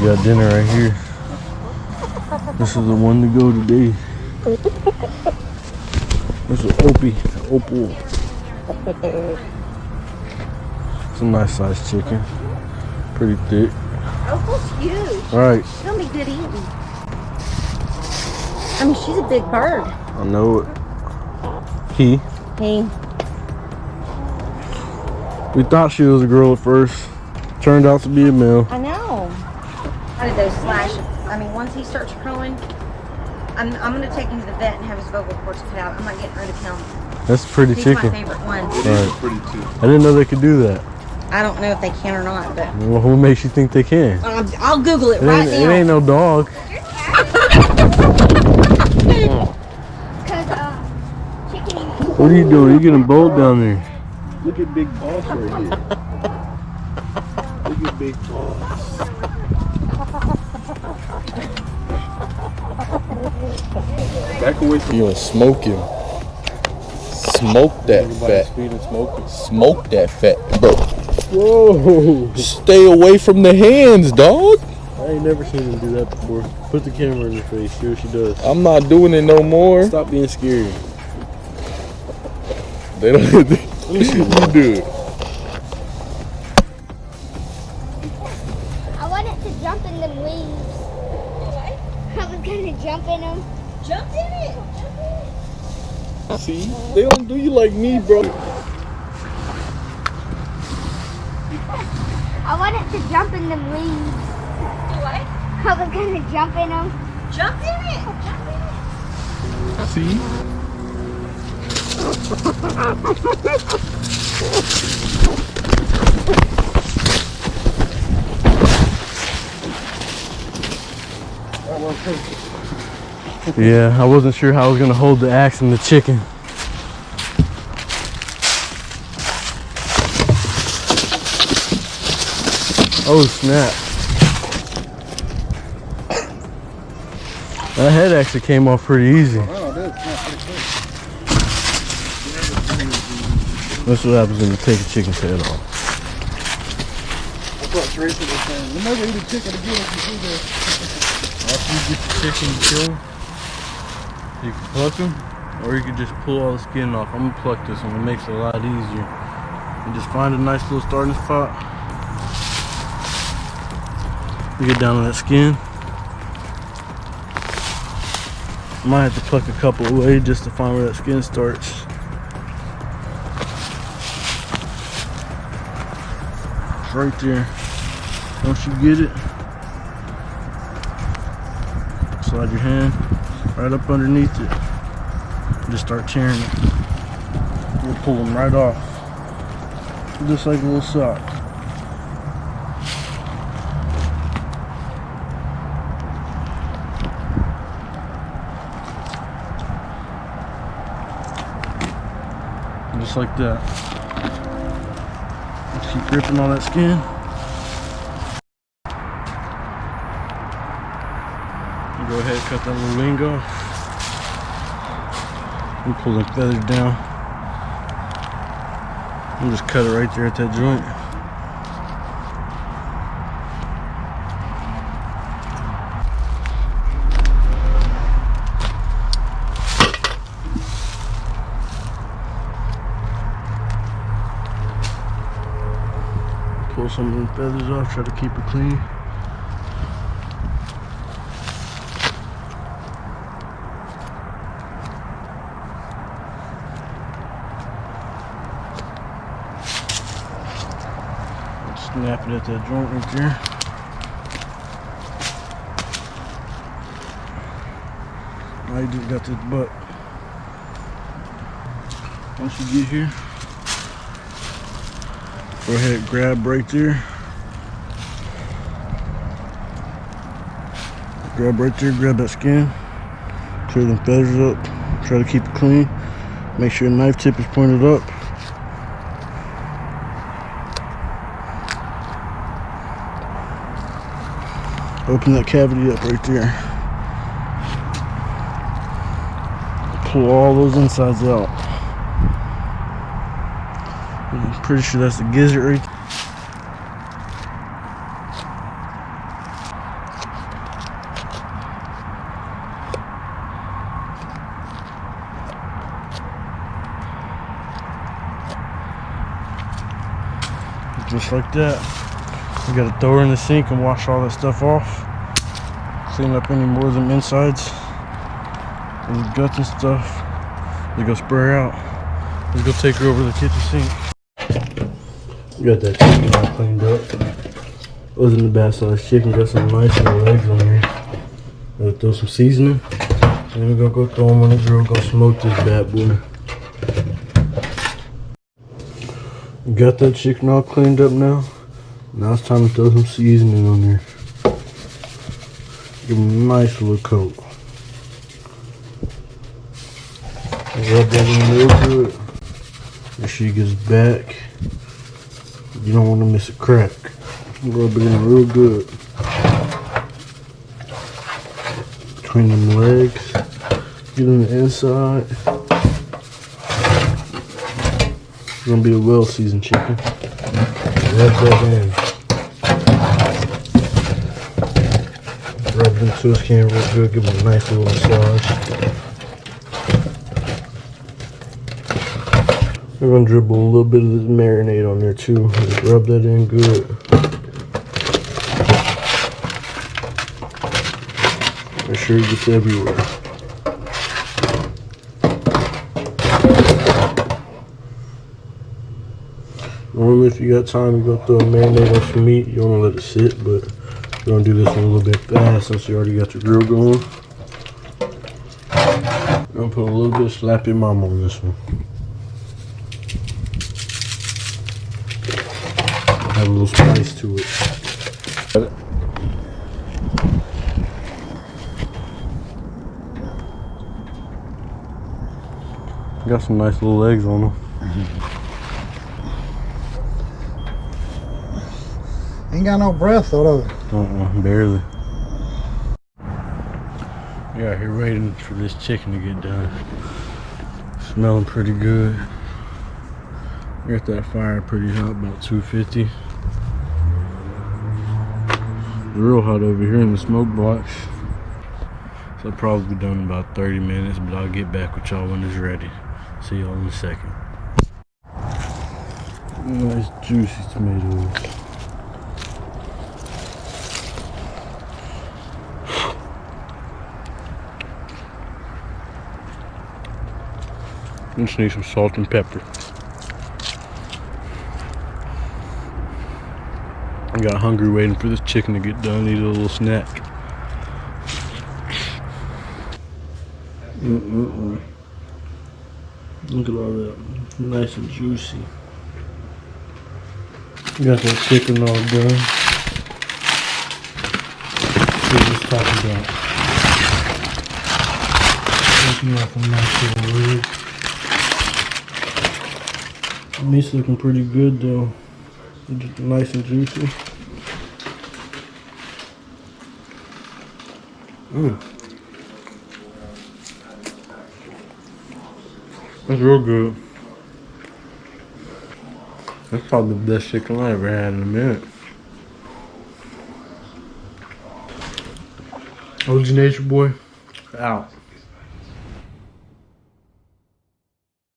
got dinner right here. This is the one to go today. This is Opal. It's a nice sized chicken. Pretty thick. Opal's huge. Alright. She's gonna be good eating. I mean, she's a big bird. I know it. He. We thought she was a girl at first. Turned out to be a male. I know. How did those slashes? I mean, once he starts crowing, I'm gonna take him to the vet and have his vocal cords cut out. I'm not getting rid of him. That's a pretty He's chicken. my favorite one. Right. Pretty too. I didn't know they could do that. I don't know if they can or not, but Well, who makes you think they can? I'll Google it right now. It ain't no dog. What are you doing? You getting bold down there? Look at Big Boss right here. Look at Big Boss. Back away from You gonna smoke him. Smoke that fat. Smoke that fat, bro. Whoa! Stay away from the hands, dog. I ain't never seen him do that before. Put the camera in her face. See what she does. I'm not doing it no more. Stop being scary. They don't. Let me see what you do. I wanted to jump in the leaves. I was gonna jump in them. Jump in it. See, they don't do you like me, bro. I wanted to jump in the leaves. What? I was gonna jump in them. Jump in it. Jump in it. See? Yeah, I wasn't sure how I was gonna hold the axe and the chicken. Oh snap. That head actually came off pretty easy. That's what happens when you take a chicken's head off. That's what Tracy was saying. You'll never eat a chicken again if you do that. After you get the chicken killed, you can pluck them, or you can just pull all the skin off. I'm gonna pluck this one, it makes it a lot easier. You just find a nice little starting spot. You get down to that skin. Might have to pluck a couple away just to find where that skin starts. It's right there. Once you get it, slide your hand right up underneath it. Just start tearing it. You'll pull them right off. Just like a little sock. Just like that. Just keep gripping on that skin. Go ahead and cut that little wing off. And pull the feathers down. And just cut it right there at that joint. Pull some of the feathers off, try to keep it clean. Snap it at that joint right there. Now you just got this butt. Once you get here, go ahead and grab right there. Grab right there, grab that skin. Clear them feathers up. Try to keep it clean. Make sure your knife tip is pointed up. Open that cavity up right there. Pull all those insides out. I'm pretty sure that's the gizzard right there. just like that. You gotta throw her in the sink and wash all that stuff off. Clean up any more of them insides and the guts and stuff. Let's go spray her out. Let's go take her over to the kitchen sink. Got that chicken all cleaned up. Wasn't the bad size chicken, got some nice little legs on there. Gonna throw some seasoning. And then we're gonna go throw them on the grill, go smoke this bad boy. Got that chicken all cleaned up now. Now it's time to throw some seasoning on there. Give them a nice little coat. Rub that in real good. Make sure you get it back. You don't want to miss a crack. Rub it in real good. Between them legs. Get on the inside. It's gonna be a well seasoned chicken. Rub that in. Rub it into his can real good. Give him a nice little massage. We're gonna dribble a little bit of this marinade on there too. Just rub that in good. Make sure it gets everywhere. Normally if you got time, you go throw a marinade on some meat. You don't want to let it sit, but we're gonna do this one a little bit fast since you already got your grill going. I'm gonna put a little bit of slap your mama on this one. Have a little spice to it. Got some nice little legs on them. Ain't got no breath though, does it? Barely. We out here waiting for this chicken to get done. Smelling pretty good. Got that fire pretty hot, about 250. Real hot over here in the smoke box. So I'll probably be done in about 30 minutes, but I'll get back with y'all when it's ready. See y'all in a second. Nice juicy tomatoes. Just need some salt and pepper. I got hungry waiting for this chicken to get done. Need a little snack. Look at all that. Nice and juicy. Got that chicken all done. Let's just talk about looking like a nice little rig. Meat's looking pretty good though. Just nice and juicy. That's real good. That's probably the best chicken I ever had in a minute. Ognatureboy, out.